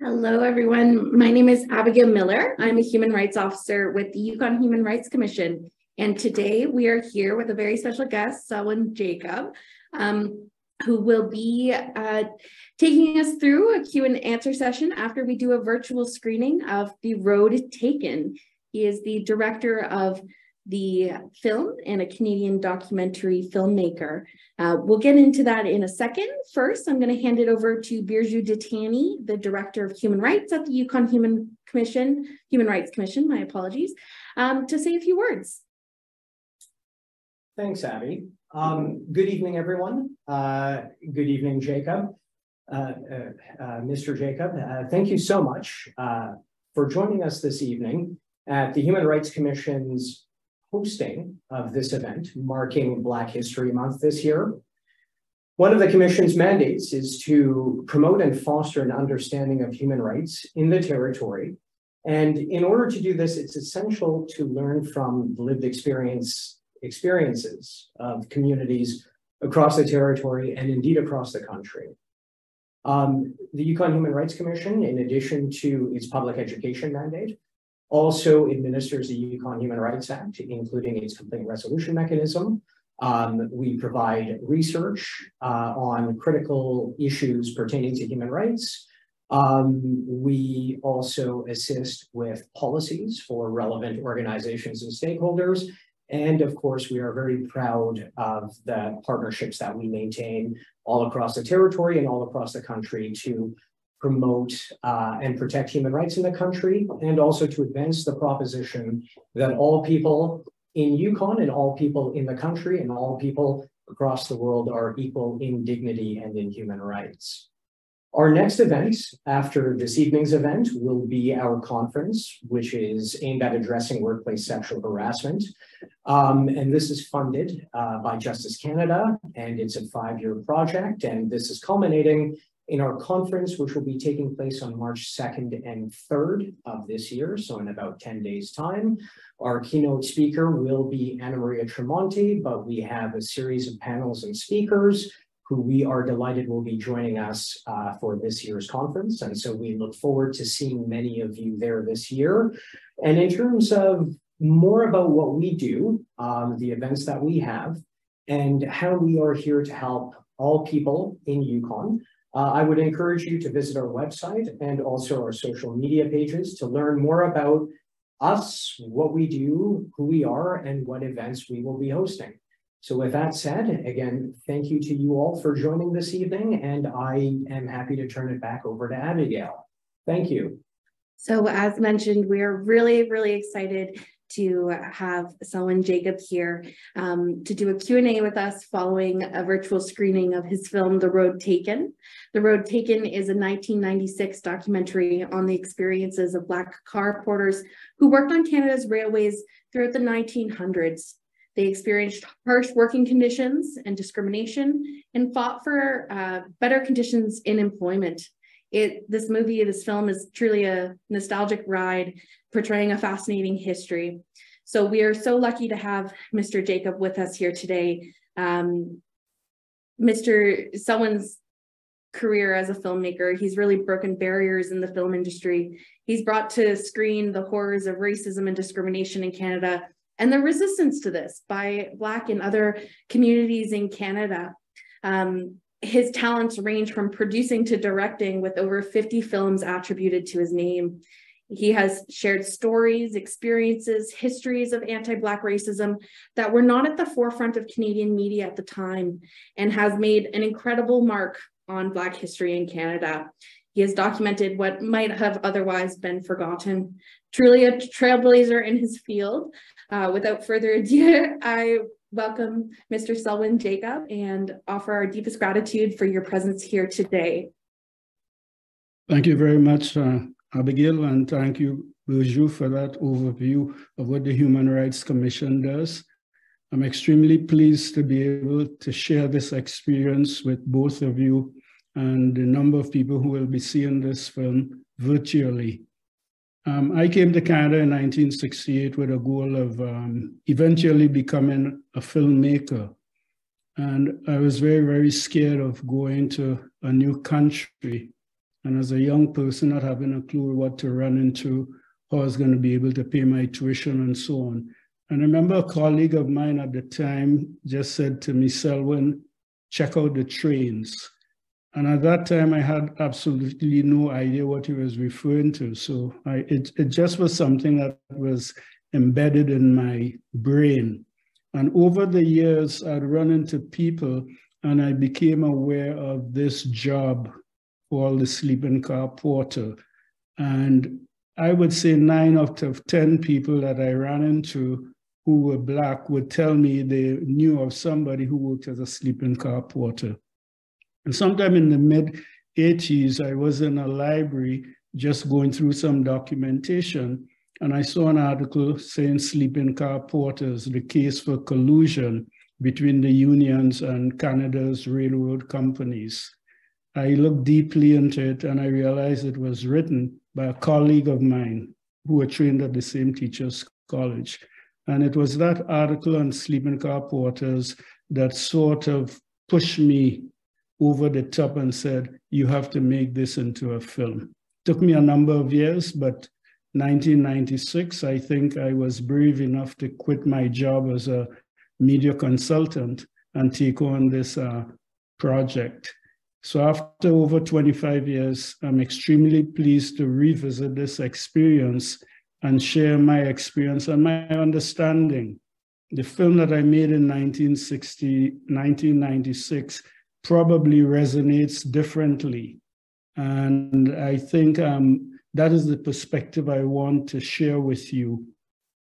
Hello, everyone. My name is Abigail Miller. I'm a human rights officer with the Yukon Human Rights Commission. And today we are here with a very special guest, Selwyn Jacob, who will be taking us through a Q&A session after we do a virtual screening of The Road Taken. He is the director of the film and a Canadian documentary filmmaker. We'll get into that in a second. First, I'm going to hand it over to Birju Ditani, the Director of Human Rights at the Yukon Human Rights Commission, my apologies, to say a few words. Thanks, Abby. Good evening, everyone. Good evening, Jacob. Mr. Jacob, thank you so much for joining us this evening at the Human Rights Commission's hosting of this event, marking Black History Month this year. One of the Commission's mandates is to promote and foster an understanding of human rights in the territory. And in order to do this, it's essential to learn from lived experiences of communities across the territory and indeed across the country. The Yukon Human Rights Commission, in addition to its public education mandate, also administers the Yukon Human Rights Act, including its complaint resolution mechanism. We provide research on critical issues pertaining to human rights. We also assist with policies for relevant organizations and stakeholders. And of course, we are very proud of the partnerships that we maintain all across the territory and all across the country to promote and protect human rights in the country, and also to advance the proposition that all people in Yukon and all people in the country and all people across the world are equal in dignity and in human rights. Our next event after this evening's event will be our conference, which is aimed at addressing workplace sexual harassment. And this is funded by Justice Canada, and it's a 5-year project. And this is culminating in our conference, which will be taking place on March 2nd and 3rd of this year, so in about 10 days' time. Our keynote speaker will be Anna Maria Tremonti, but we have a series of panels and speakers who we are delighted will be joining us for this year's conference. And so we look forward to seeing many of you there this year. And in terms of more about what we do, the events that we have, and how we are here to help all people in Yukon, I would encourage you to visit our website and also our social media pages to learn more about us, what we do, who we are, and what events we will be hosting. So with that said, again, thank you to you all for joining this evening, and I am happy to turn it back over to Abigail. Thank you. So as mentioned, we are really, really excited to have Selwyn Jacob here to do a Q&A with us following a virtual screening of his film, The Road Taken. The Road Taken is a 1996 documentary on the experiences of Black car porters who worked on Canada's railways throughout the 1900s. They experienced harsh working conditions and discrimination and fought for better conditions in employment. This film is truly a nostalgic ride, portraying a fascinating history. So we are so lucky to have Mr. Jacob with us here today. Mr. Selwyn's career as a filmmaker, he's really broken barriers in the film industry. He's brought to screen the horrors of racism and discrimination in Canada and the resistance to this by Black and other communities in Canada. His talents range from producing to directing, with over 50 films attributed to his name. He has shared stories, experiences, histories of anti-Black racism that were not at the forefront of Canadian media at the time, and has made an incredible mark on Black history in Canada. He has documented what might have otherwise been forgotten. Truly a trailblazer in his field. Without further ado, I welcome Mr. Selwyn Jacob and offer our deepest gratitude for your presence here today. Thank you very much, Abigail, and thank you, Birju, for that overview of what the Human Rights Commission does. I'm extremely pleased to be able to share this experience with both of you and the number of people who will be seeing this film virtually. I came to Canada in 1968 with a goal of eventually becoming a filmmaker. And I was very, very scared of going to a new country And as a young person, not having a clue what to run into, how I was going to be able to pay my tuition and so on. And I remember a colleague of mine at the time just said to me, Selwyn, check out the trains. And at that time, I had absolutely no idea what he was referring to. So it just was something that was embedded in my brain. And over the years, I'd run into people and I became aware of this job called the sleeping car porter. And I would say 9 out of 10 people that I ran into who were Black would tell me they knew of somebody who worked as a sleeping car porter. And sometime in the mid-80s, I was in a library just going through some documentation, and I saw an article saying sleeping car porters, the case for collusion between the unions and Canada's railroad companies. I looked deeply into it and I realized it was written by a colleague of mine who were trained at the same teachers' college. And it was that article on sleeping car porters that sort of pushed me over the top and said, you have to make this into a film. Took me a number of years, but 1996, I think I was brave enough to quit my job as a media consultant and take on this project. So after over 25 years, I'm extremely pleased to revisit this experience and share my experience and my understanding. The film that I made in 1996 probably resonates differently. And I think that is the perspective I want to share with you,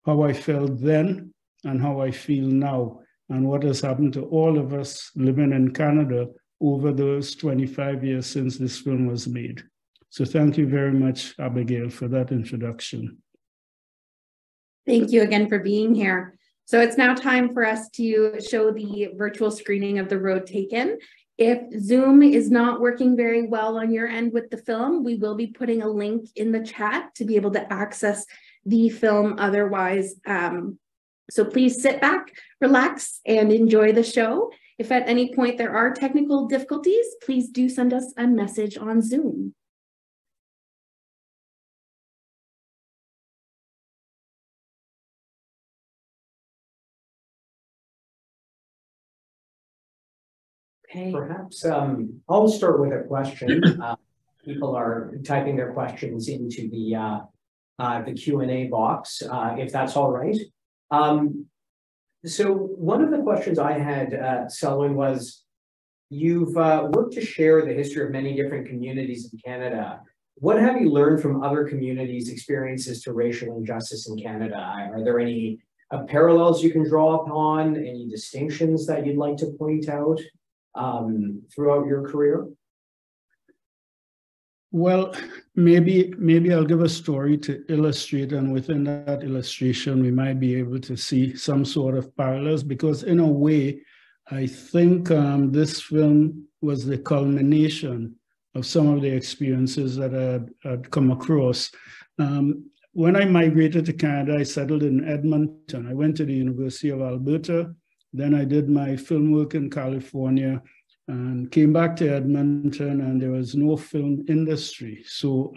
how I felt then and how I feel now, and what has happened to all of us living in Canada over those 25 years since this film was made. So thank you very much, Abigail, for that introduction. Thank you again for being here. So it's now time for us to show the virtual screening of The Road Taken. If Zoom is not working very well on your end with the film, we will be putting a link in the chat to be able to access the film otherwise. So please sit back, relax, and enjoy the show. If at any point there are technical difficulties, please do send us a message on Zoom. Okay. Perhaps I'll start with a question. People are typing their questions into the Q&A box, if that's all right. So one of the questions I had, Selwyn, was you've worked to share the history of many different communities in Canada. What have you learned from other communities' experiences to racial injustice in Canada? Are there any parallels you can draw upon, any distinctions that you'd like to point out throughout your career? Well, maybe I'll give a story to illustrate, and within that illustration, we might be able to see some sort of parallels, because in a way, I think this film was the culmination of some of the experiences that I had come across. When I migrated to Canada, I settled in Edmonton. I went to the University of Alberta. Then I did my film work in California and came back to Edmonton, and there was no film industry. So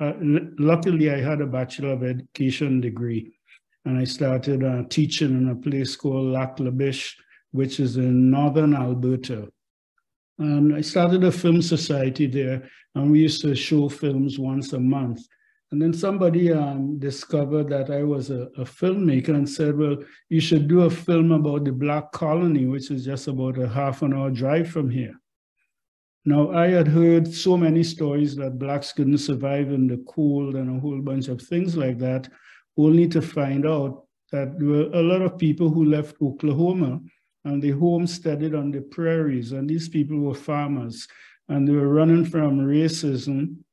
luckily I had a Bachelor of Education degree, and I started teaching in a place called Lac La Biche, which is in northern Alberta. And I started a film society there, and we used to show films once a month. And then somebody discovered that I was a filmmaker and said, well, you should do a film about the Black colony, which is just about a half-an-hour drive from here. Now, I had heard so many stories that Blacks couldn't survive in the cold and a whole bunch of things like that, only to find out that there were a lot of people who left Oklahoma and they homesteaded on the prairies, and these people were farmers, and they were running from racism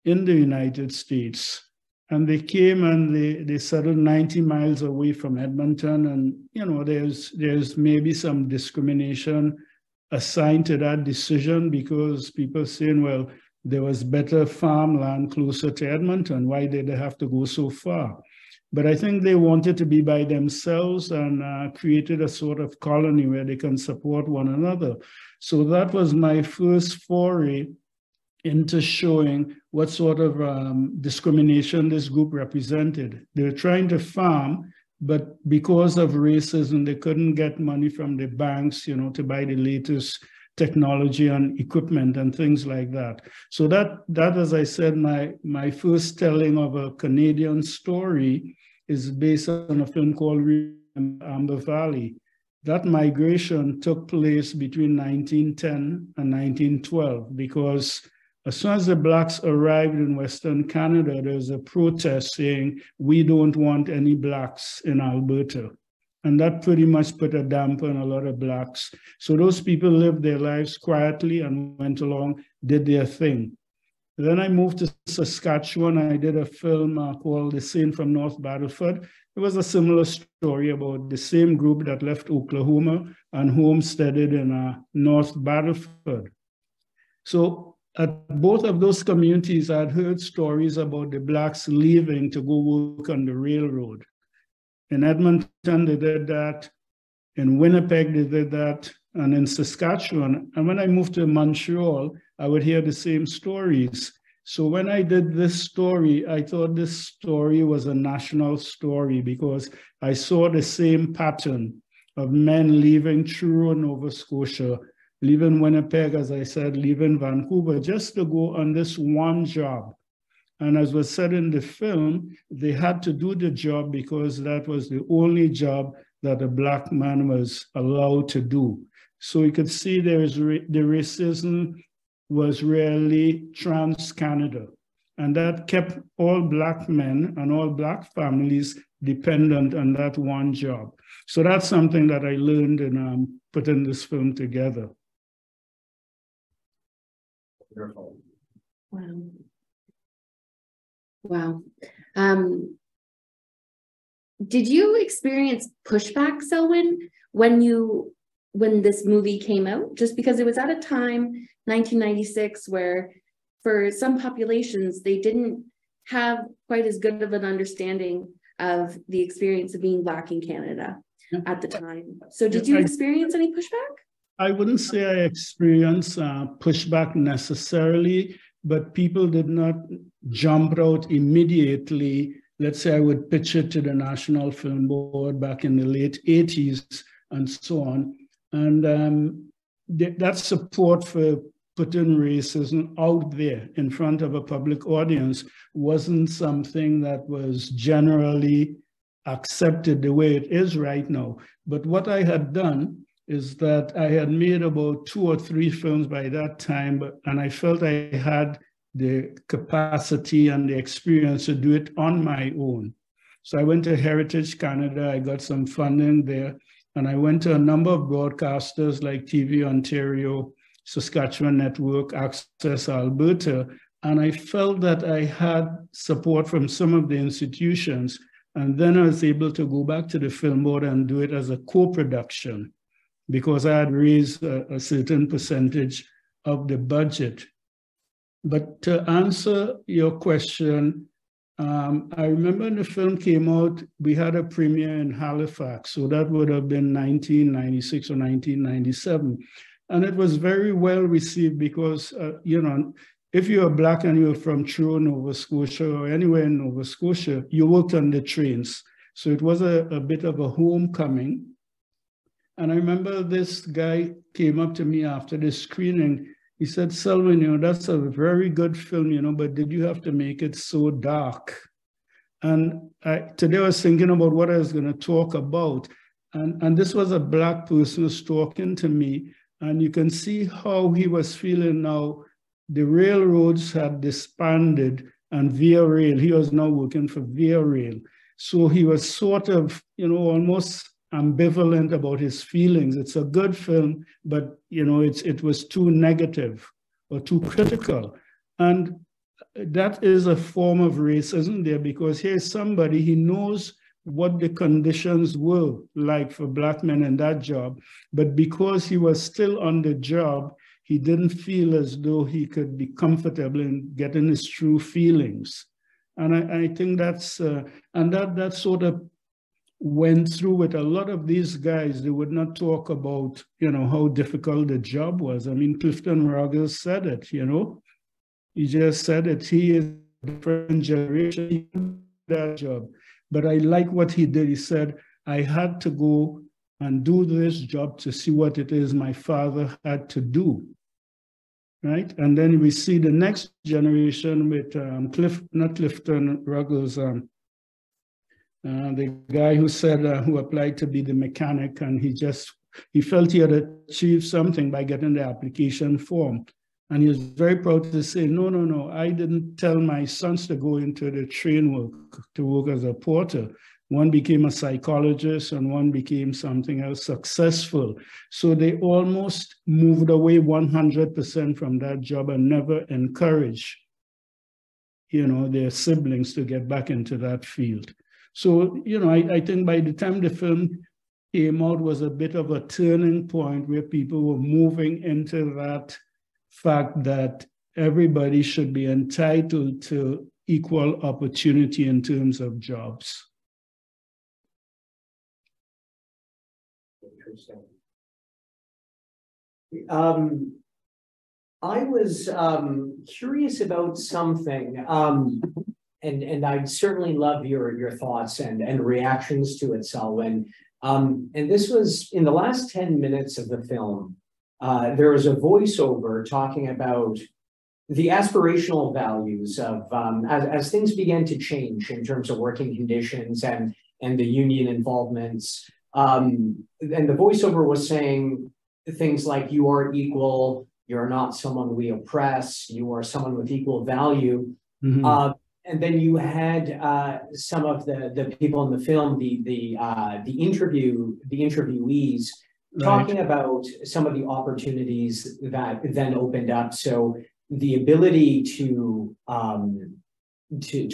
in the United States. And they came and they settled 90 miles away from Edmonton, and you know, there's maybe some discrimination assigned to that decision, because people saying, well, there was better farmland closer to Edmonton. Why did they have to go so far? But I think they wanted to be by themselves and created a sort of colony where they can support one another. So that was my first foray into showing what sort of discrimination this group represented. They were trying to farm, but because of racism, they couldn't get money from the banks, to buy the latest technology and equipment and things like that. So that as I said, my first telling of a Canadian story is based on a film called Amber Valley. That migration took place between 1910 and 1912 because as soon as the Blacks arrived in Western Canada, there was a protest saying, we don't want any Blacks in Alberta. And that pretty much put a damper on a lot of Blacks. So those people lived their lives quietly and went along, did their thing. Then I moved to Saskatchewan. I did a film called The Saint from North Battleford. It was a similar story about the same group that left Oklahoma and homesteaded in North Battleford. So at both of those communities, I'd heard stories about the Blacks leaving to go work on the railroad. In Edmonton, they did that. In Winnipeg, they did that. And in Saskatchewan. And when I moved to Montreal, I would hear the same stories. So when I did this story, I thought this story was a national story because I saw the same pattern of men leaving Truro, Nova Scotia, leaving Winnipeg, as I said, leaving Vancouver, just to go on this one job. And as was said in the film, they had to do the job because that was the only job that a Black man was allowed to do. So you could see the racism was really trans-Canada. And that kept all Black men and all Black families dependent on that one job. So that's something that I learned in putting this film together. Wonderful. Wow. Wow. Did you experience pushback, Selwyn, when this movie came out? Just because it was at a time, 1996, where for some populations, they didn't have quite as good of an understanding of the experience of being Black in Canada at the time. So did you experience any pushback? I wouldn't say I experienced pushback necessarily, but people did not jump out immediately. Let's say I would pitch it to the National Film Board back in the late 80s and so on. And that support for putting racism out there in front of a public audience wasn't something that was generally accepted the way it is right now. But what I had done is that I had made about 2 or 3 films by that time, and I felt I had the capacity and the experience to do it on my own. So I went to Heritage Canada, I got some funding there, and I went to a number of broadcasters like TV Ontario, Saskatchewan Network, Access Alberta, and I felt that I had support from some of the institutions, and then I was able to go back to the film board and do it as a co-production because I had raised a certain percentage of the budget. But to answer your question, I remember when the film came out, we had a premiere in Halifax, so that would have been 1996 or 1997. And it was very well received because, if you're Black and you're from Truro, Nova Scotia, or anywhere in Nova Scotia, you worked on the trains. So it was a bit of a homecoming. And I remember this guy came up to me after the screening. He said, Selwyn, that's a very good film, but did you have to make it so dark? And today I was thinking about what I was going to talk about. And this was a Black person who's talking to me. And you can see how he was feeling now. The railroads had disbanded and Via Rail, he was now working for Via Rail. So he was sort of, almost ambivalent about his feelings. It's a good film, but it was too negative or too critical. And that is a form of racism there because here's somebody, he knows what the conditions were like for Black men in that job, but because he was still on the job, he didn't feel as though he could be comfortable in getting his true feelings. And I think that's, and that sort of went through with a lot of these guys. They would not talk about, how difficult the job was. I mean, Clifton Rogers said it, He just said that he is a different generation, he did that job. But I like what he did. He said, I had to go and do this job to see what it is my father had to do, right? And then we see the next generation with not Clifton Ruggles, the guy who said, who applied to be the mechanic, and he felt he had achieved something by getting the application form. And he was very proud to say, no, I didn't tell my sons to go into the train work, to work as a porter. One became a psychologist and one became something else successful. So they almost moved away 100% from that job and never encouraged, their siblings to get back into that field. So, I think by the time the film came out was a bit of a turning point where people were moving into that fact that everybody should be entitled to equal opportunity in terms of jobs. Interesting. I was curious about something, and I'd certainly love your thoughts and reactions to it, Selwyn. And this was in the last 10 minutes of the film. There was a voiceover talking about the aspirational values of as things began to change in terms of working conditions and the union involvements. And the voiceover was saying things like, you are equal, you're not someone we oppress, you are someone with equal value. Mm-hmm. And then you had some of the people in the film, the interviewees, talking about some of the opportunities that then opened up. So the ability to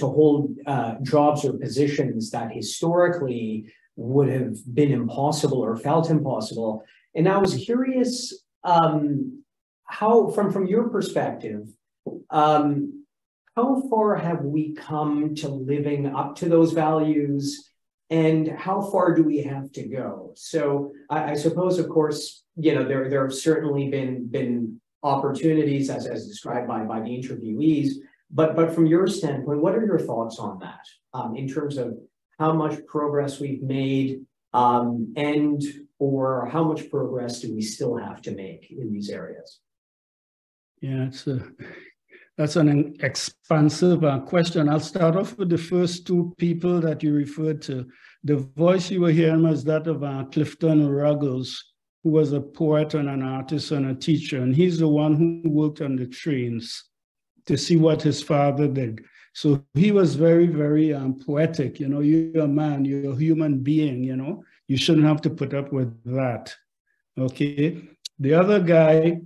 hold jobs or positions that historically would have been impossible or felt impossible. And I was curious how, from your perspective, how far have we come to living up to those values, and how far do we have to go? So I suppose, of course, there have certainly been opportunities as described by the interviewees, but from your standpoint, what are your thoughts on that in terms of how much progress we've made, or how much progress do we still have to make in these areas? Yeah, that's an expansive question. I'll start off with the first two people that you referred to. The voice you were hearing was that of Clifton Ruggles, who was a poet and an artist and a teacher. And he's the one who worked on the trains to see what his father did. So he was very, very poetic. You're a man, you're a human being, you shouldn't have to put up with that. Okay. The other guy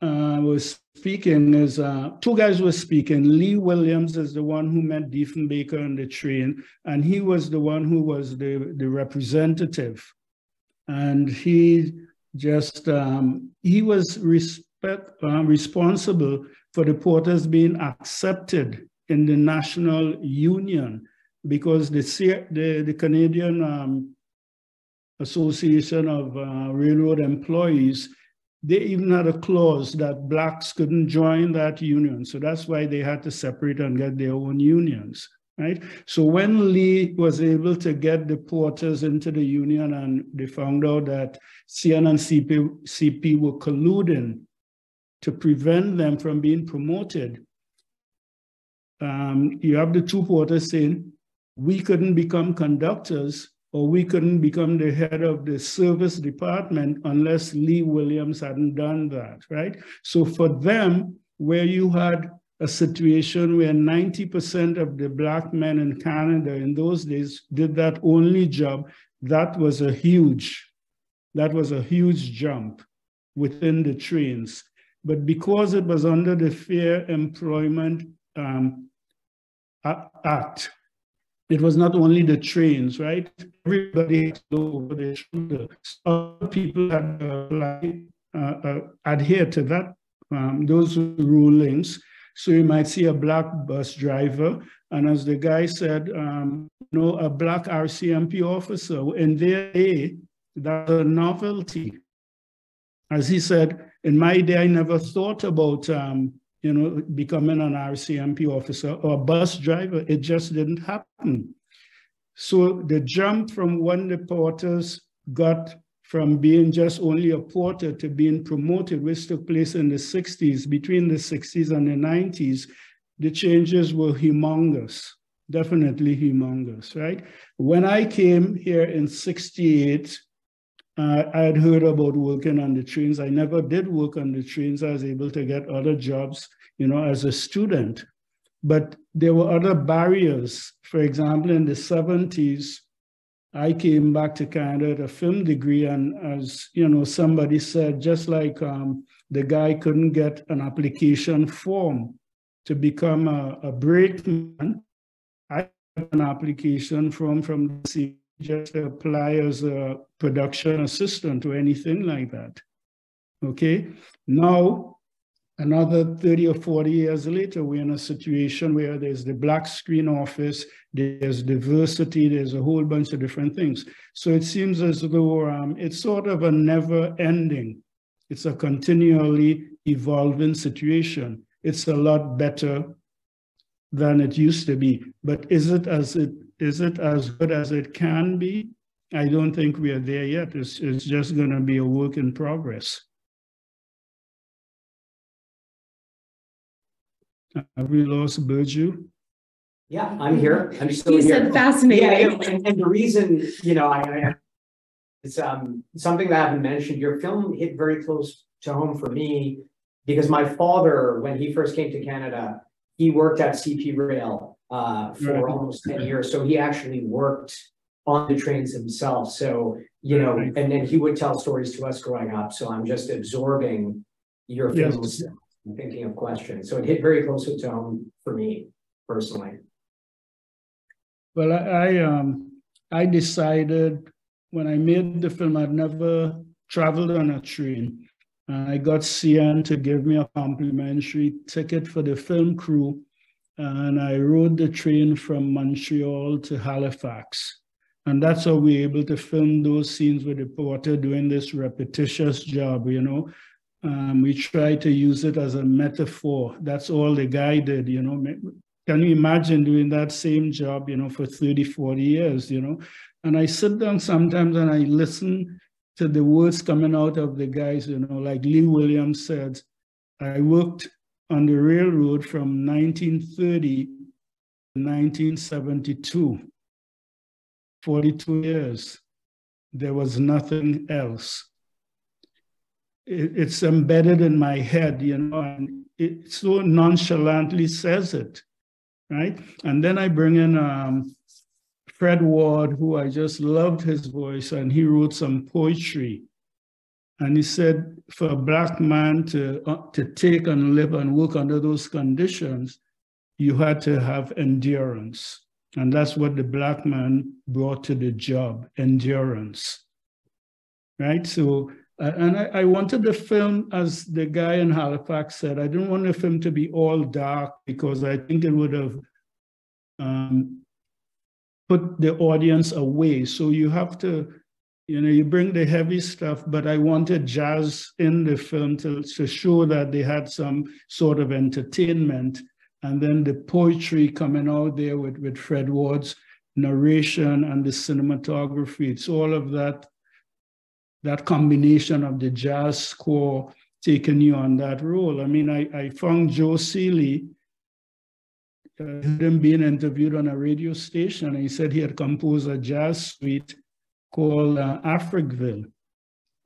was speaking is, two guys were speaking. Lee Williams is the one who met Diefenbaker on the train, and he was the one who was the representative. And he just, he was responsible for the porters being accepted in the national union, because the Canadian Association of Railroad Employees, they even had a clause that blacks couldn't join that union. So that's why they had to separate and get their own unions, right? So when Lee was able to get the porters into the union and they found out that CN and CP were colluding to prevent them from being promoted, you have the two porters saying, we couldn't become conductors, or we couldn't become the head of the service department unless Lee Williams hadn't done that, right? So for them, where you had a situation where 90% of the black men in Canada in those days did that only job, that was a huge jump within the trains. But because it was under the Fair Employment Act, it was not only the trains, right? Everybody had to go over their shoulder. Some people had to adhere to that, those rulings. So you might see a black bus driver, and as the guy said, a black RCMP officer. In their day, that's a novelty. As he said, in my day, I never thought about you know, becoming an RCMP officer or a bus driver. It just didn't happen. So the jump from when the porters got from being just only a porter to being promoted, which took place in the 60s, between the 60s and the 90s, the changes were humongous, definitely humongous, right? When I came here in 68, I had heard about working on the trains. I never did work on the trains. I was able to get other jobs, you know, as a student. But there were other barriers. For example, in the 70s, I came back to Canada at a film degree, and as you know, somebody said, just like the guy couldn't get an application form to become a brakeman, I got an application form from the city just to apply as a production assistant or anything like that. Okay, now another 30 or 40 years later, we're in a situation where there's the black screen office, there's diversity, there's a whole bunch of different things. So it seems as though it's sort of a never ending. It's a continually evolving situation. It's a lot better than it used to be. But is it as good as it can be? I don't think we are there yet. It's just going to be a work in progress. Have we lost Burju? Yeah, I'm here. I'm still here. You said fascinating. Yeah, and the reason, you know, it's something that I haven't mentioned. Your film hit very close to home for me because my father, when he first came to Canada, he worked at CP Rail for almost 10 years. So he actually worked on the trains himself. So, you know, and then he would tell stories to us growing up. So I'm just absorbing your films. I'm thinking of questions. So it hit very close to home for me personally. Well, I decided when I made the film, I'd never traveled on a train. I got CN to give me a complimentary ticket for the film crew. And I rode the train from Montreal to Halifax. And that's how we were able to film those scenes with the porter doing this repetitious job, you know. We try to use it as a metaphor. That's all the guy did, you know. Can you imagine doing that same job, you know, for 30, 40 years, you know? And I sit down sometimes and I listen to the words coming out of the guys, you know, like Lee Williams said, I worked on the railroad from 1930 to 1972, 42 years. There was nothing else. It's embedded in my head, you know, and it so nonchalantly says it, right? And then I bring in Fred Ward, who I just loved his voice, and he wrote some poetry. And he said, for a Black man to take and live and work under those conditions, you had to have endurance. And that's what the Black man brought to the job, endurance, right? So, and I wanted the film, as the guy in Halifax said, I didn't want the film to be all dark because I think it would have put the audience away. So you have to, you know, you bring the heavy stuff, but I wanted jazz in the film to show that they had some sort of entertainment. And then the poetry coming out there with Fred Ward's narration and the cinematography. It's all of that combination of the jazz score taking you on that role. I mean, I found Joe Seeley, him being interviewed on a radio station, and he said he had composed a jazz suite called Africville,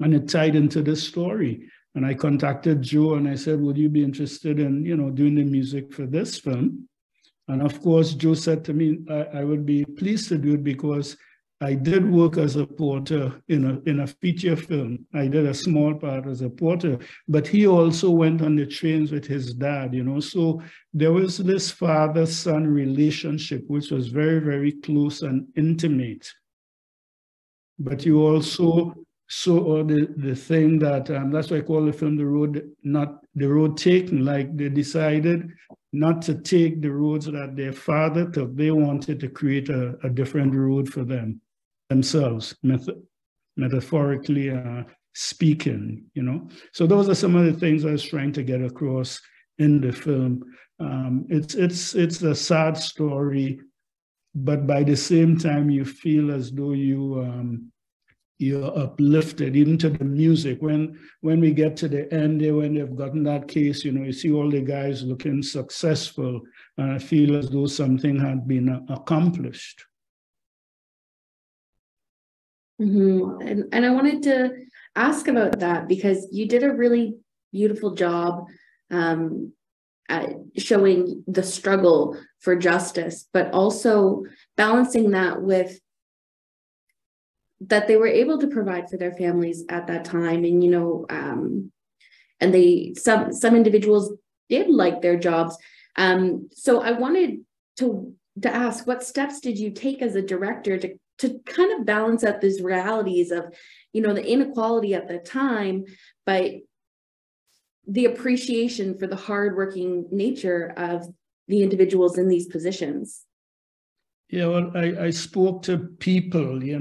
and it tied into this story. And I contacted Joe and I said, would you be interested in, you know, doing the music for this film? And of course, Joe said to me, I would be pleased to do it because I did work as a porter in a feature film. I did a small part as a porter, but he also went on the trains with his dad, you know. So there was this father-son relationship, which was very, very close and intimate. But you also saw the thing that, that's why I call the film The Road, not the road taken. Like they decided not to take the roads that their father took. They wanted to create a different road for themselves, metaphorically speaking, you know. So those are some of the things I was trying to get across in the film. It's a sad story, but by the same time, you feel as though you're uplifted, even to the music. When we get to the end there, when they've gotten that case, you see all the guys looking successful, and I feel as though something had been accomplished. Mm-hmm. And I wanted to ask about that, because you did a really beautiful job at showing the struggle for justice, but also balancing that with that they were able to provide for their families at that time. And, and some individuals did like their jobs. So I wanted to ask, what steps did you take as a director to kind of balance out these realities of, the inequality at the time, but the appreciation for the hardworking nature of the individuals in these positions? Yeah, well, I spoke to people, you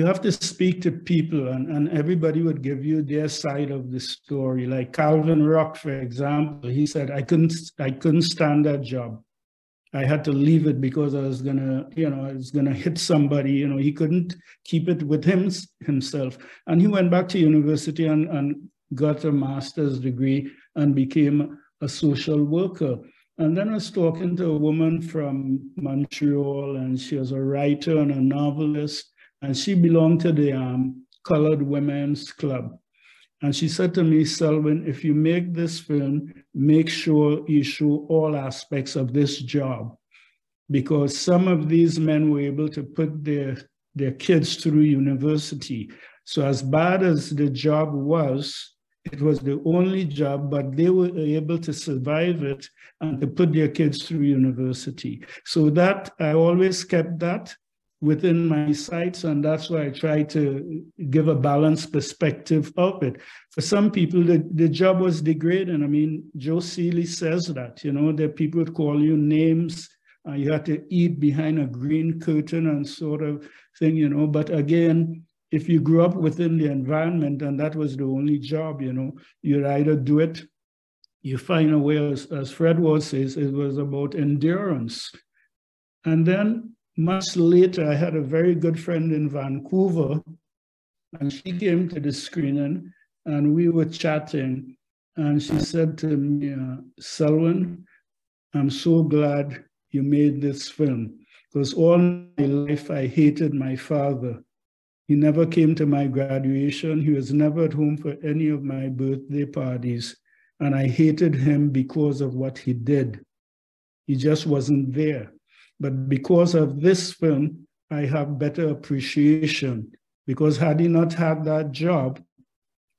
have to speak to people, and everybody would give you their side of the story. Like Calvin Rock, for example, he said, I couldn't stand that job. I had to leave it because I was gonna hit somebody. He couldn't keep it with himself. And he went back to university and got a master's degree and became a social worker. And then I was talking to a woman from Montreal, and she was a writer and a novelist, and she belonged to the Colored Women's Club. And she said to me, Selwyn, if you make this film, make sure you show all aspects of this job, because some of these men were able to put their kids through university. So as bad as the job was, it was the only job, but they were able to survive it and to put their kids through university. So that, I always kept that within my sights, and that's why I try to give a balanced perspective of it. For some people, the job was degrading. I mean, Joe Seeley says that, that people would call you names, you had to eat behind a green curtain and sort of thing, but again, if you grew up within the environment and that was the only job, you'd either do it, you find a way, as Fred Ward says, it was about endurance. And then much later, I had a very good friend in Vancouver, and she came to the screening, and we were chatting, and she said to me, Selwyn, I'm so glad you made this film, because all my life I hated my father. He never came to my graduation. He was never at home for any of my birthday parties, and I hated him because of what he did. He just wasn't there. But because of this film, I have better appreciation, because had he not had that job,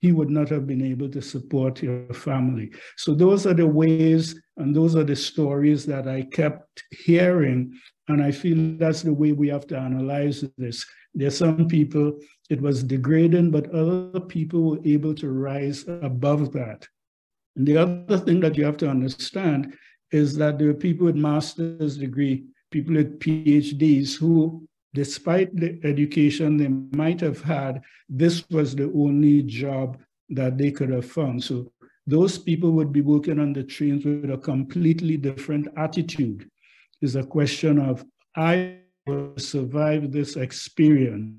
he would not have been able to support your family. So those are the ways and those are the stories that I kept hearing. And I feel that's the way we have to analyze this. There's some people, it was degrading, but other people were able to rise above that. And the other thing that you have to understand is that there are people with master's degree, people with PhDs who, despite the education they might have had, this was the only job that they could have found. So those people would be working on the trains with a completely different attitude. It's a question of, I will survive this experience.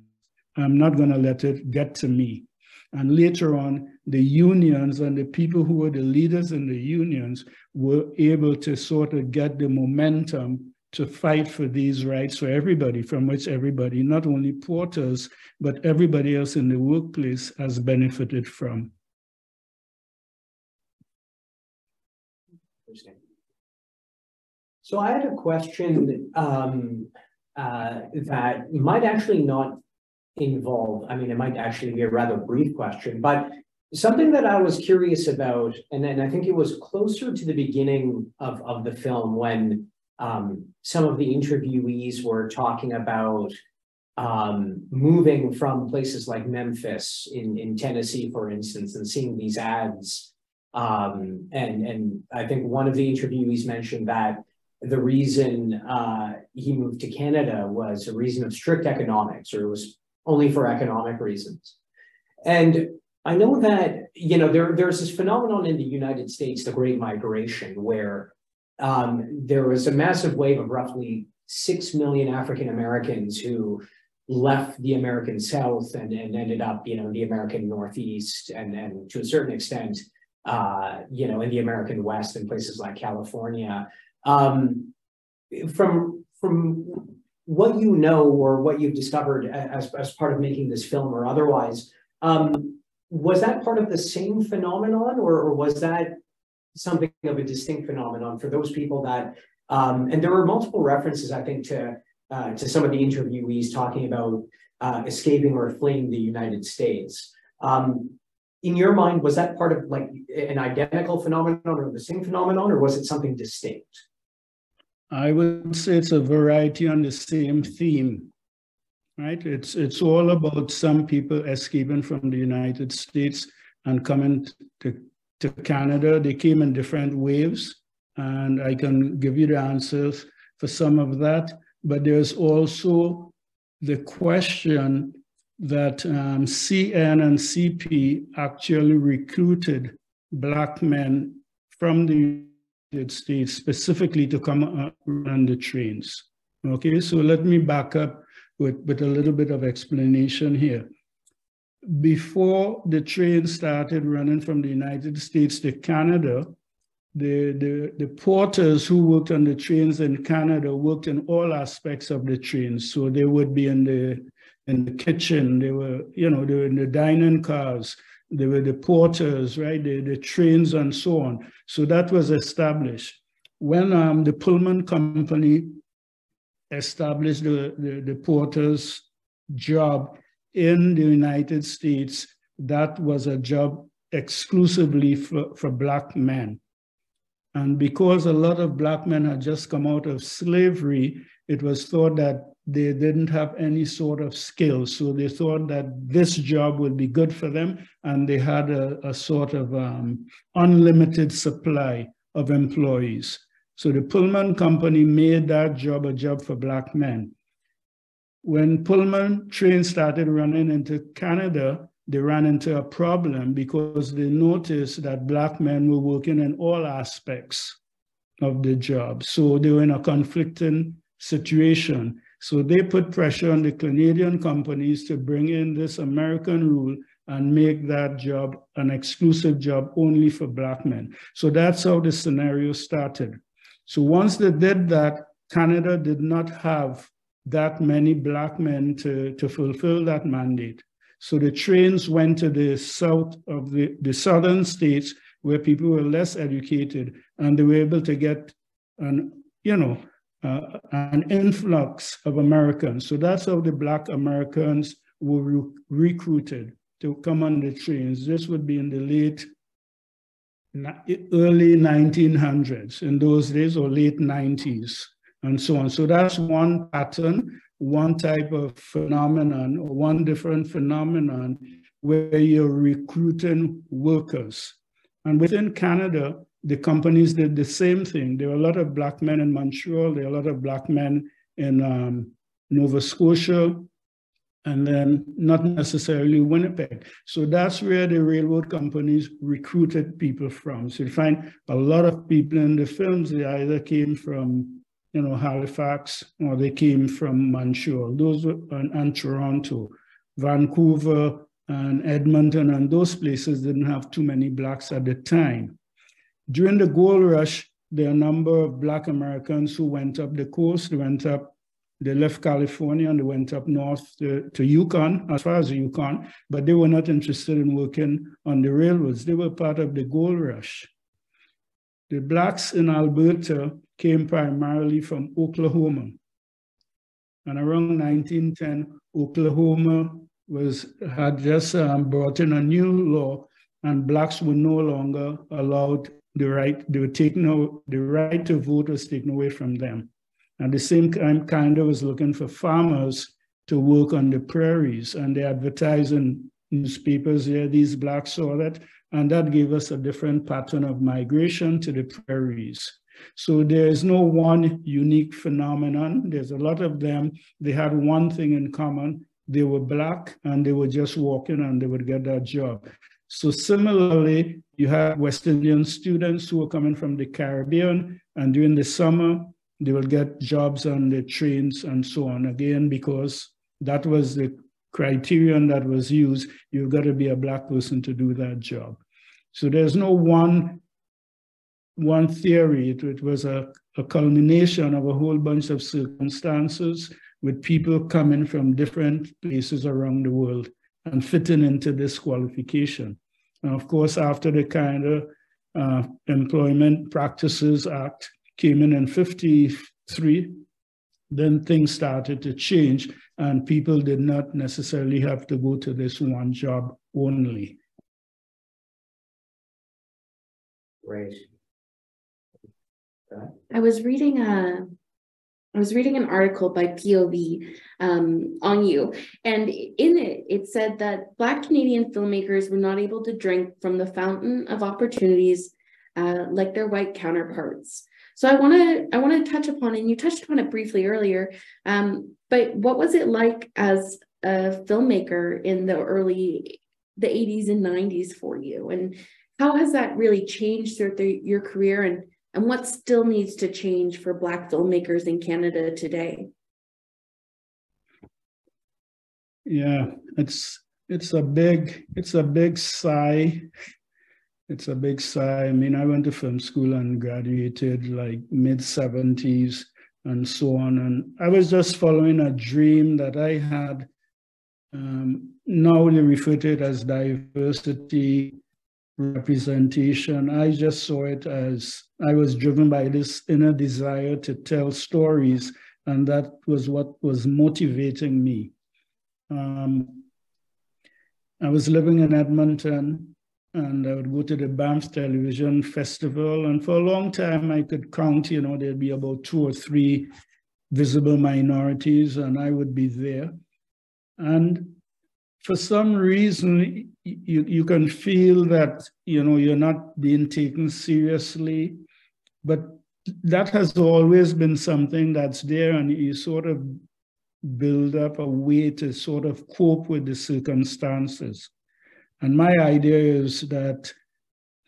I'm not going to let it get to me. And later on, the unions and the people who were the leaders in the unions were able to sort of get the momentum to fight for these rights for everybody, from which everybody, not only porters, but everybody else in the workplace has benefited from. So I had a question that might actually not involve, I mean, it might actually be a rather brief question, but something that I was curious about, and then I think it was closer to the beginning of the film when some of the interviewees were talking about moving from places like Memphis in Tennessee, for instance, and seeing these ads. And I think one of the interviewees mentioned that the reason he moved to Canada was a reason of strict economics, or it was only for economic reasons. And I know that, there's this phenomenon in the United States, the Great Migration, where there was a massive wave of roughly 6 million African Americans who left the American South and ended up, in the American Northeast and to a certain extent, in the American West and places like California. From what you know or what you've discovered as part of making this film or otherwise, was that part of the same phenomenon, or was that something of a distinct phenomenon for those people that, and there were multiple references, I think, to some of the interviewees talking about escaping or fleeing the United States. In your mind, was that part of like an identical phenomenon or the same phenomenon, or was it something distinct? I would say it's a variety on the same theme, right? It's all about some people escaping from the United States and coming to Canada. They came in different waves, and I can give you the answers for some of that. But there's also the question that CN and CP actually recruited Black men from the United States specifically to come on the trains. Okay, so let me back up with a little bit of explanation here. Before the train started running from the United States to Canada, the porters who worked on the trains in Canada worked in all aspects of the trains. So they would be in the kitchen, they were in the dining cars, they were the porters, right? The trains and so on. So that was established. When the Pullman company established the porter's job in the United States, that was a job exclusively for Black men. And because a lot of Black men had just come out of slavery, it was thought that they didn't have any sort of skill. So they thought that this job would be good for them, and they had a sort of unlimited supply of employees. So the Pullman company made that job a job for Black men. When Pullman trains started running into Canada, they ran into a problem because they noticed that Black men were working in all aspects of the job. So they were in a conflicting situation. So they put pressure on the Canadian companies to bring in this American rule and make that job an exclusive job only for Black men. So that's how the scenario started. So once they did that, Canada did not have that many Black men to fulfill that mandate. So the trains went to the south of the southern states where people were less educated, and they were able to get an influx of Americans. So that's how the Black Americans were recruited to come on the trains. This would be in the early 1900s in those days, or late 90s, and so on. So that's one pattern, one type of phenomenon, or one different phenomenon where you're recruiting workers. And within Canada, the companies did the same thing. There were a lot of Black men in Montreal, there were a lot of Black men in Nova Scotia, and then not necessarily Winnipeg. So that's where the railroad companies recruited people from. So you find a lot of people in the films, they either came from Halifax, or they came from Montreal, those were, and Toronto, Vancouver, and Edmonton, and those places didn't have too many Blacks at the time. During the gold rush, there are a number of Black Americans who went up the coast. They left California and they went up north to Yukon, as far as Yukon, but they were not interested in working on the railroads. They were part of the gold rush. The Blacks in Alberta came primarily from Oklahoma. And around 1910, Oklahoma had just brought in a new law, and Blacks were no longer allowed the right, the right to vote was taken away from them. And the same kind of was looking for farmers to work on the prairies, and they advertised in newspapers here, these Blacks saw that, and that gave us a different pattern of migration to the prairies. So there is no one unique phenomenon. There's a lot of them. They had one thing in common. They were Black, and they were just walking, and they would get that job. So similarly, you have West Indian students who are coming from the Caribbean, and during the summer, they will get jobs on the trains and so on. Again, because that was the criterion that was used, you've got to be a Black person to do that job. So there's no one theory. It was a culmination of a whole bunch of circumstances with people coming from different places around the world and fitting into this qualification. And of course, after the kind of Employment Practices Act came in 1953, then things started to change and people did not necessarily have to go to this one job only. Right. I was reading an article by POV on you, and in it, it said that Black Canadian filmmakers were not able to drink from the fountain of opportunities like their white counterparts. So I want to touch upon, and you touched upon it briefly earlier, but what was it like as a filmmaker in the 80s and 90s for you, and how has that really changed throughout your career, and what still needs to change for Black filmmakers in Canada today? Yeah, it's a big sigh. It's a big sigh. I mean, I went to film school and graduated like mid-70s and so on. And I was just following a dream that I had. Now they refer to it as diversity, representation. I just saw it as I was driven by this inner desire to tell stories, and that was what was motivating me. I was living in Edmonton, and I would go to the Banff Television Festival, and for a long time I could count, there'd be about 2 or 3 visible minorities, and I would be there. And for some reason, you can feel that, you're not being taken seriously, but that has always been something that's there, and you sort of build up a way to sort of cope with the circumstances. And my idea is that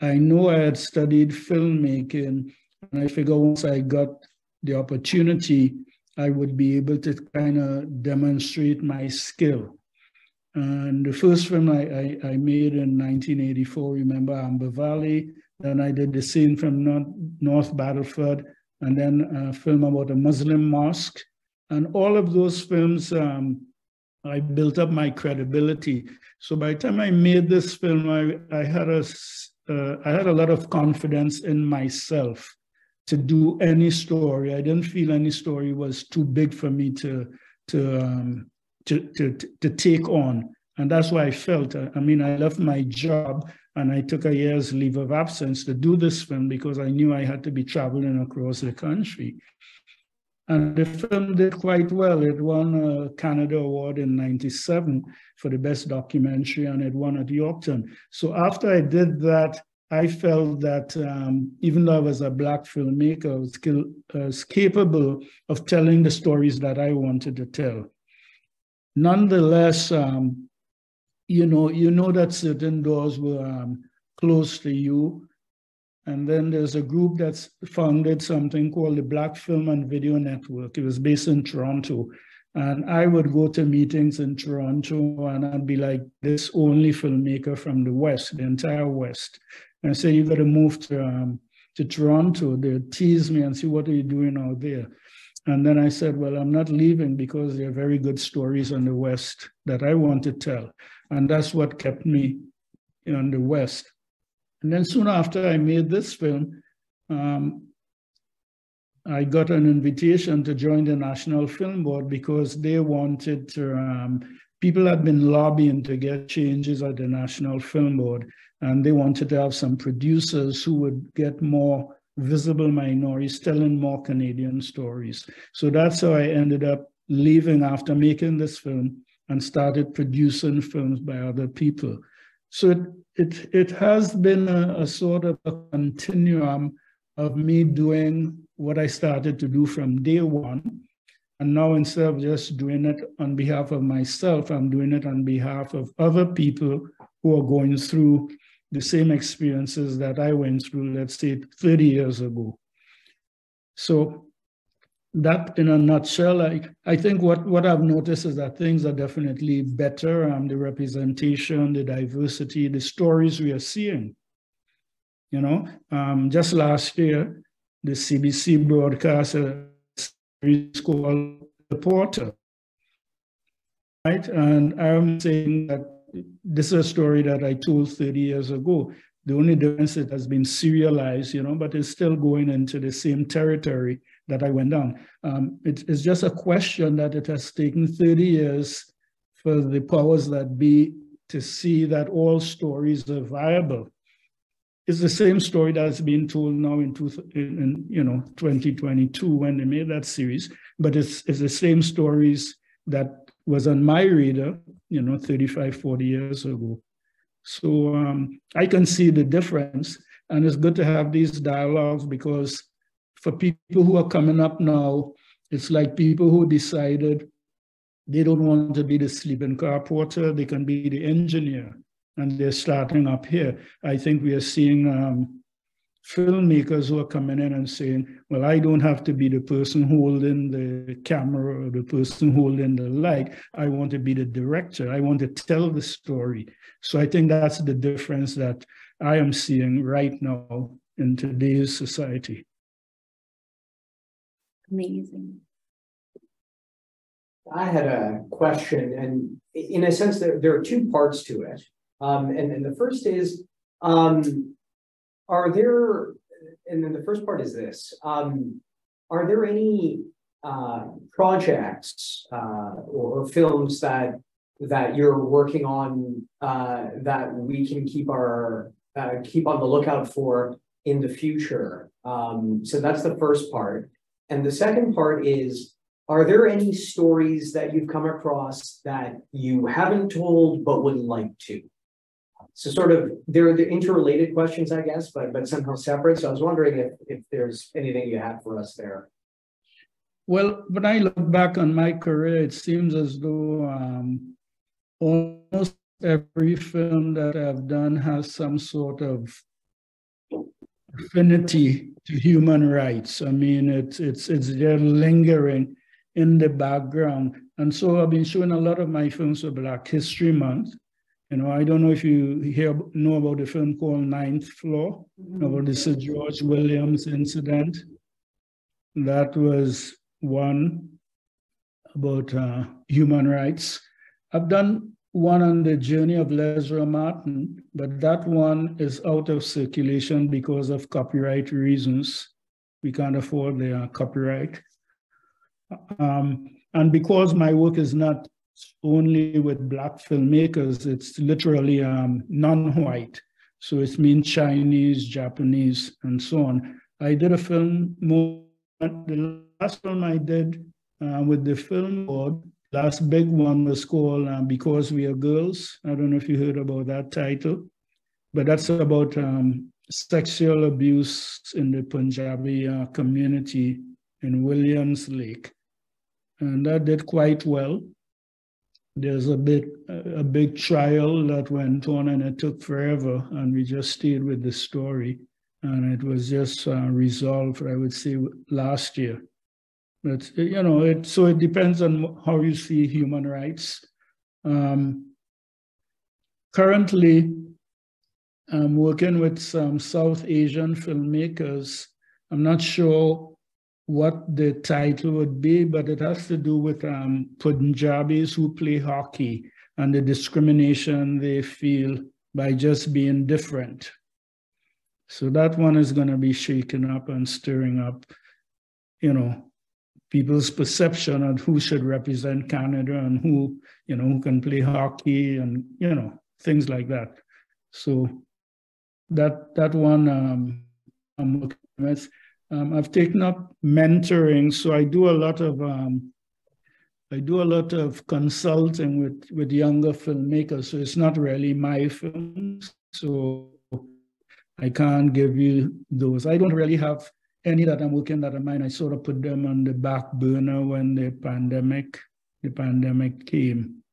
I know I had studied filmmaking, and I figure once I got the opportunity, I would be able to kind of demonstrate my skill. And the first film I made in 1984, remember, Amber Valley. Then I did the scene from North Battleford, and then a film about a Muslim mosque. And all of those films, I built up my credibility. So by the time I made this film, I had a lot of confidence in myself to do any story. I didn't feel any story was too big for me to take on. And that's why I felt, I left my job and I took a year's leave of absence to do this film because I knew I had to be traveling across the country. And the film did quite well. It won a Canada Award in '97 for the best documentary, and it won at Yorkton. So after I did that, I felt that even though I was a Black filmmaker, I was capable of telling the stories that I wanted to tell. Nonetheless, you know that certain doors were closed to you. And then there's a group that's founded something called the Black Film and Video Network. It was based in Toronto. And I would go to meetings in Toronto and I'd be like this only filmmaker from the West, the entire West. And I say, you got to move to Toronto. They'd tease me and say, what are you doing out there? And then I said, well, I'm not leaving because there are very good stories on the West that I want to tell. And that's what kept me in the West. And then soon after I made this film, I got an invitation to join the National Film Board because they wanted to, people had been lobbying to get changes at the National Film Board, and they wanted to have some producers who would get more visible minorities telling more Canadian stories. So that's how I ended up leaving after making this film and started producing films by other people. So it has been a sort of a continuum of me doing what I started to do from day one. And now instead of just doing it on behalf of myself, I'm doing it on behalf of other people who are going through the same experiences that I went through, let's say 30 years ago. So that in a nutshell, I think what I've noticed is that things are definitely better. The representation, the diversity, the stories we are seeing. You know, just last year, the CBC broadcast a series called The Porter, right? And I'm saying that this is a story that I told 30 years ago. The only difference, it has been serialized, you know, but it's still going into the same territory that I went down. It's just a question that it has taken 30 years for the powers that be to see that all stories are viable. It's the same story that's been told now in 2022 when they made that series, but it's the same stories that was on my radar, 35, 40 years ago. So I can see the difference, and it's good to have these dialogues, because for people who are coming up now, it's like people who decided they don't want to be the sleeping car porter, they can be the engineer, and they're starting up here. I think we are seeing filmmakers who are coming in and saying, well, I don't have to be the person holding the camera or the person holding the light. I want to be the director. I want to tell the story. So I think that's the difference that I am seeing right now in today's society. Amazing. I had a question, and in a sense, there are two parts to it. And the first is, are there, and then the first part is this, are there any projects or films that you're working on that we can keep on the lookout for in the future? So that's the first part. And the second part is, are there any stories that you've come across that you haven't told but would like to? So sort of, they're the interrelated questions, I guess, but somehow separate. So I was wondering if there's anything you have for us there. Well, when I look back on my career, it seems as though almost every film that I've done has some sort of affinity to human rights. I mean, it's there lingering in the background. And so I've been showing a lot of my films for Black History Month. I don't know if you know about the film called Ninth Floor, about the Sir George Williams incident. That was one about human rights. I've done one on the journey of Lesra Martin, but that one is out of circulation because of copyright reasons. We can't afford the copyright. And because my work is not only with Black filmmakers, it's literally non-white. So it's mean Chinese, Japanese, and so on. I did a film, the last film I did with the film board, last big one was called Because We Are Girls. I don't know if you heard about that title, but that's about sexual abuse in the Punjabi community in Williams Lake. And that did quite well. There's a big trial that went on, and it took forever, and we just stayed with the story, and it was just resolved, I would say, last year. But so it depends on how you see human rights. Currently, I'm working with some South Asian filmmakers. I'm not sure what the title would be, but it has to do with Punjabis who play hockey and the discrimination they feel by just being different. So that one is going to be shaking up and stirring up, people's perception on who should represent Canada and who can play hockey and, things like that. So that one I'm looking at. I've taken up mentoring, so I do a lot of consulting with younger filmmakers. So it's not really my films, so I can't give you those. I don't really have any that I'm working that in mind. I sort of put them on the back burner when the pandemic came.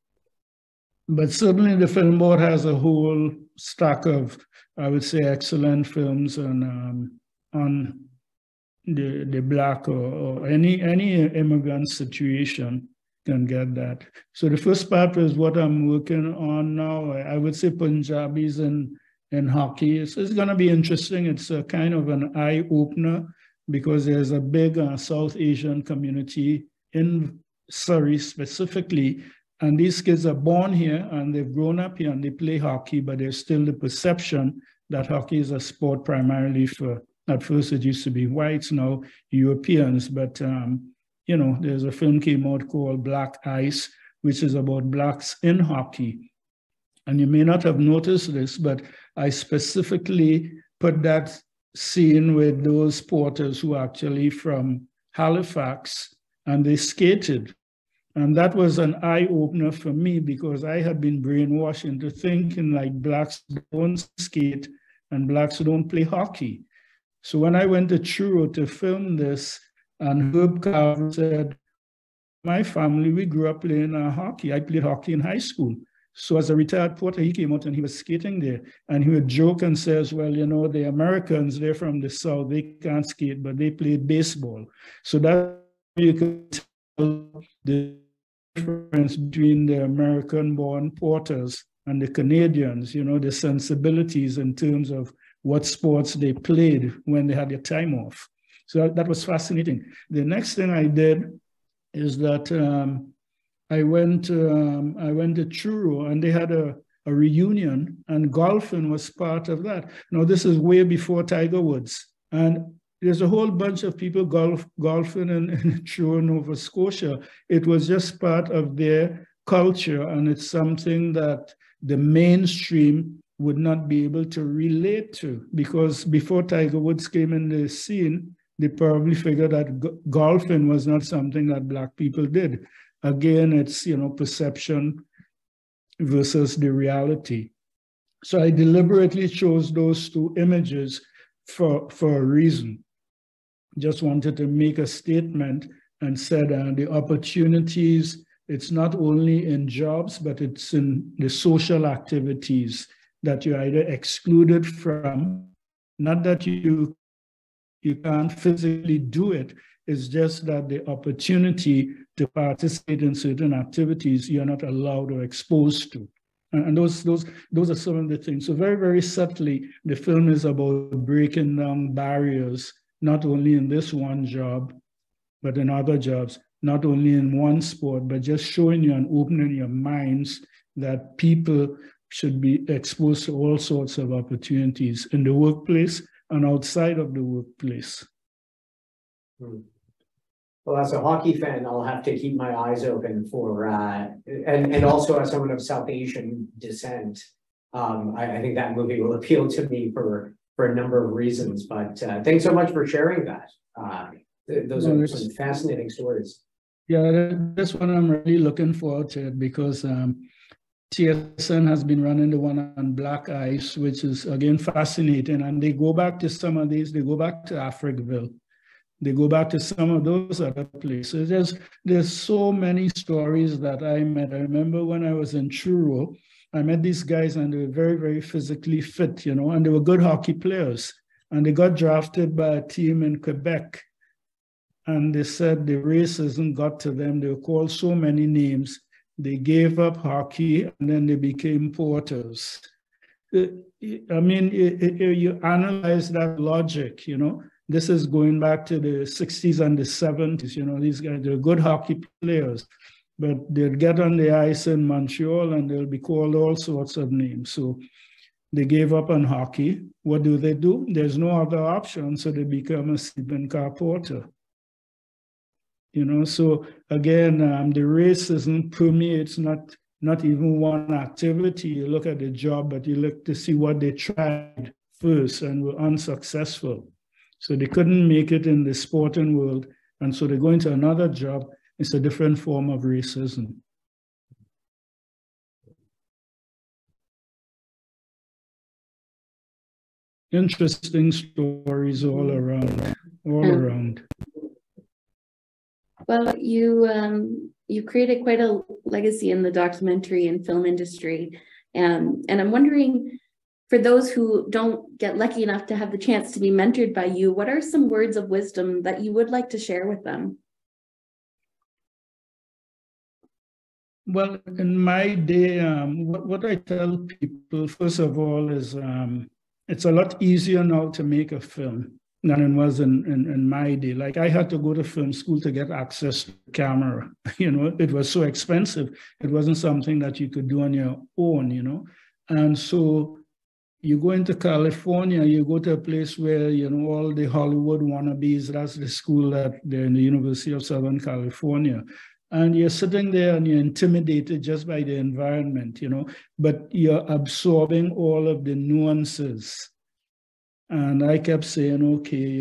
But certainly the film board has a whole stack of, I would say, excellent films on the Black or any immigrant situation can get that. So the first part is what I'm working on now. I would say Punjabis in hockey. It's going to be interesting. It's a kind of an eye opener because there's a big South Asian community in Surrey specifically. And these kids are born here and they've grown up here and they play hockey, but there's still the perception that hockey is a sport primarily for, at first it used to be whites, now Europeans. But, you know, there's a film came out called Black Ice, which is about Blacks in hockey. And you may not have noticed this, but I specifically put that scene with those porters who are actually from Halifax and they skated. And that was an eye-opener for me because I had been brainwashed into thinking like Blacks don't skate and Blacks don't play hockey. So when I went to Truro to film this, and Herb Carver said, my family, we grew up playing hockey. I played hockey in high school. So as a retired porter, he came out and he was skating there. And he would joke and says, well, you know, the Americans, they're from the South, they can't skate, but they played baseball. So that you can tell the difference between the American-born porters and the Canadians, you know, the sensibilities in terms of what sports they played when they had their time off. So that was fascinating. The next thing I did is that I went to Truro and they had a reunion and golfing was part of that. Now, this is way before Tiger Woods. And there's a whole bunch of people golfing in Truro, Nova Scotia. It was just part of their culture, and it's something that the mainstream would not be able to relate to, because before Tiger Woods came in the scene, they probably figured that golfing was not something that Black people did. Again, it's, you know, perception versus the reality. So I deliberately chose those two images for a reason. Just wanted to make a statement and said the opportunities, it's not only in jobs, but it's in the social activities that you're either excluded from, not that you can't physically do it, it's just that the opportunity to participate in certain activities you're not allowed or exposed to. And those are some of the things. So very, very subtly, the film is about breaking down barriers, not only in this one job, but in other jobs, not only in one sport, but just showing you and opening your minds that people should be exposed to all sorts of opportunities in the workplace and outside of the workplace. Well, as a hockey fan, I'll have to keep my eyes open for, and also as someone of South Asian descent, I think that movie will appeal to me for a number of reasons. But thanks so much for sharing that. Those are some fascinating stories. Yeah, this one I'm really looking forward to it because TSN has been running the one on Black Ice, which is again fascinating. And they go back to some of these, they go back to Africville. They go back to some of those other places. There's so many stories that I met. I remember when I was in Truro, I met these guys and they were very, very physically fit, you know, and they were good hockey players. And they got drafted by a team in Quebec. And they said the racism got to them. They were called so many names. They gave up hockey and then they became porters. I mean, you analyze that logic, you know. This is going back to the 60s and the 70s. You know, these guys, they're good hockey players, but they'll get on the ice in Montreal and they'll be called all sorts of names. So they gave up on hockey. What do? There's no other option, so they become a sleeping car porter. You know, so again, the racism permeates not even one activity. You look at the job, but you look to see what they tried first and were unsuccessful. So they couldn't make it in the sporting world. And so they go into another job. It's a different form of racism. Interesting stories all around. Well, you you created quite a legacy in the documentary and film industry. And I'm wondering, for those who don't get lucky enough to have the chance to be mentored by you, what are some words of wisdom that you would like to share with them? Well, in my day, what I tell people, first of all, is it's a lot easier now to make a film than it was in my day. Like, I had to go to film school to get access to the camera. It was so expensive. It wasn't something that you could do on your own, And so you go into California, you go to a place where, all the Hollywood wannabes, that's the school that they're in the University of Southern California. And you're sitting there and you're intimidated just by the environment, but you're absorbing all of the nuances. And I kept saying, okay,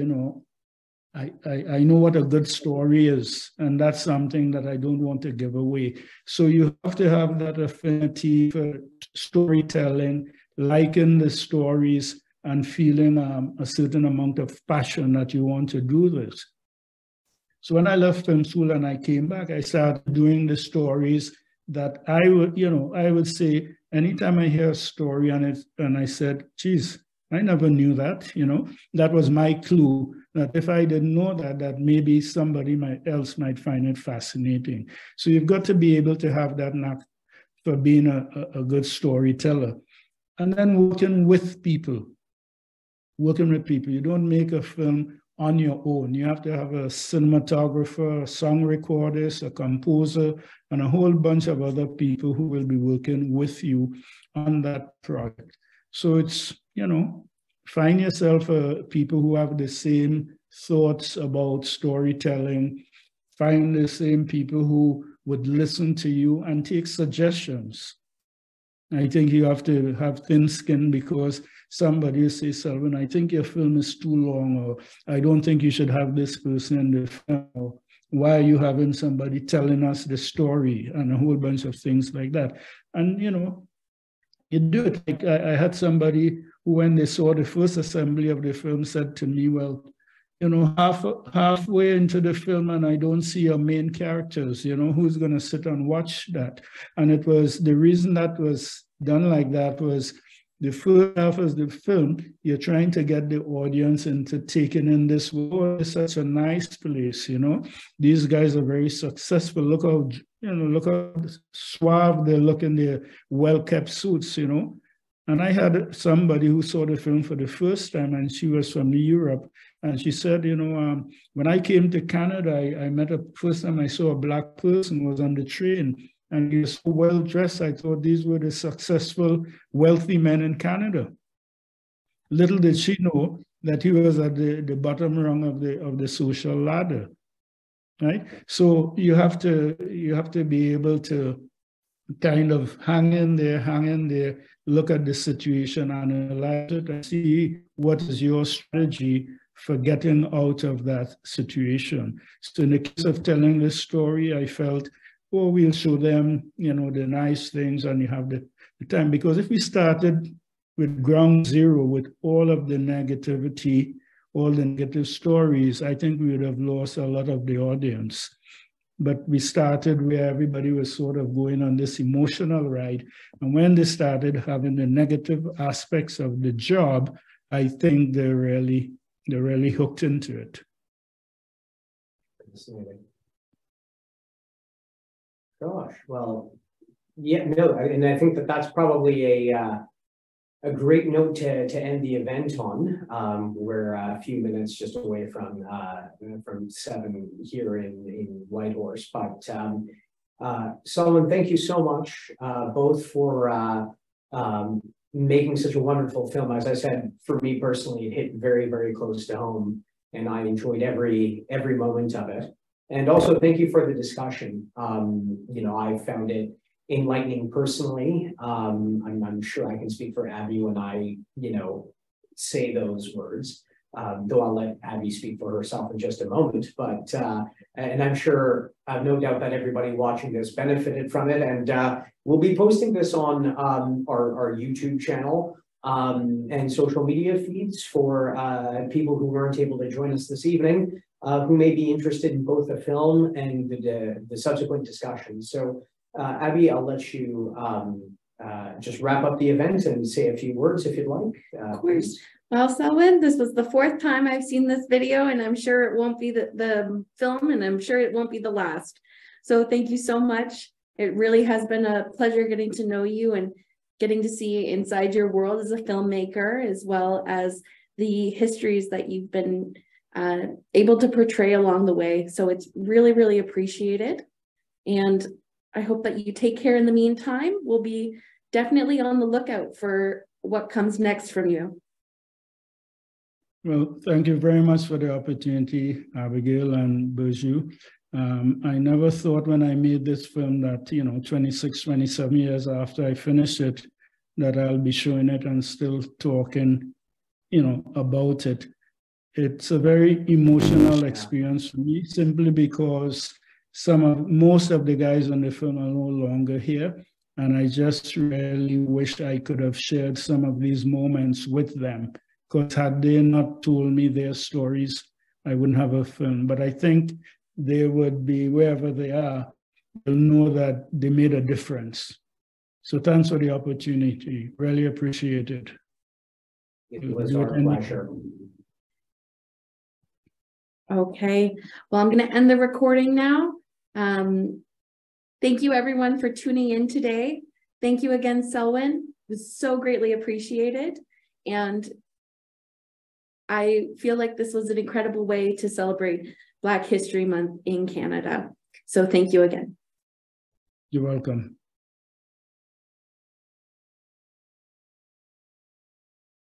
I know what a good story is, and that's something that I don't want to give away. So you have to have that affinity for storytelling, liking the stories, and feeling a certain amount of passion that you want to do this. So when I left film school and I came back, I started doing the stories that I would say, anytime I hear a story and I said, geez, I never knew that, that was my clue, that if I didn't know that maybe somebody else might find it fascinating. So you've got to be able to have that knack for being a good storyteller. And then working with people. You don't make a film on your own. You have to have a cinematographer, a song recordist, a composer, and a whole bunch of other people who will be working with you on that project. So it's, find yourself people who have the same thoughts about storytelling, find the same people who would listen to you and take suggestions. I think you have to have thin skin, because somebody will say, Selwyn, I think your film is too long, or I don't think you should have this person in the film, or why are you having somebody telling us the story, and a whole bunch of things like that. And, you do it. Like I had somebody who, when they saw the first assembly of the film, said to me, well, halfway into the film and I don't see your main characters, who's going to sit and watch that? And it was, the reason that was done like that was, the first half of the film, you're trying to get the audience into taking in this world. It's such a nice place, These guys are very successful. Look how, look how suave they look in their well-kept suits, And I had somebody who saw the film for the first time, and she was from Europe. And she said, when I came to Canada, I met first time I saw a Black person was on the train, and he was so well dressed. I thought these were the successful, wealthy men in Canada. Little did she know that he was at the bottom rung of the social ladder, right? So you have to be able to kind of hang in there, look at the situation, analyze it, and see what is your strategy for getting out of that situation. So in the case of telling this story, I felt, we'll show them, the nice things, and you have the time. Because if we started with ground zero, with all of the negativity, all the negative stories, I think we would have lost a lot of the audience. But we started where everybody was sort of going on this emotional ride. And when they started having the negative aspects of the job, I think they're really hooked into it. Gosh, well, yeah, no, and I think that's probably a great note to end the event on. We're a few minutes just away from 7 here in Whitehorse, but Selwyn, thank you so much, both for making such a wonderful film. As I said, for me personally, it hit very, very close to home, and I enjoyed every moment of it. And also, thank you for the discussion. I found it enlightening personally. I'm sure I can speak for Abby when I, say those words, though I'll let Abby speak for herself in just a moment. But, and I'm sure, no doubt that everybody watching this benefited from it. And we'll be posting this on our YouTube channel. and social media feeds for people who weren't able to join us this evening, who may be interested in both the film and the subsequent discussion. So Abby, I'll let you just wrap up the event and say a few words if you'd like. Of course. Well, Selwyn, this was the 4th time I've seen this video, and I'm sure it won't be the film, and I'm sure it won't be the last. So thank you so much. It really has been a pleasure getting to know you and getting to see inside your world as a filmmaker, as well as the histories that you've been able to portray along the way. So it's really, really appreciated. And I hope that you take care in the meantime. We'll be definitely on the lookout for what comes next from you. Well, thank you very much for the opportunity, Abigail and Burju. I never thought when I made this film that, 26, 27 years after I finished it, that I'll be showing it and still talking, about it. It's a very emotional experience for me, simply because most of the guys on the film are no longer here. And I just really wish I could have shared some of these moments with them, because had they not told me their stories, I wouldn't have a film. But I think they would be, wherever they are, they'll know that they made a difference. So thanks for the opportunity. Really appreciate it. It was our pleasure. Okay, well, I'm going to end the recording now. Thank you everyone for tuning in today. Thank you again, Selwyn. It was so greatly appreciated. And I feel like this was an incredible way to celebrate Black History Month in Canada. So thank you again. You're welcome.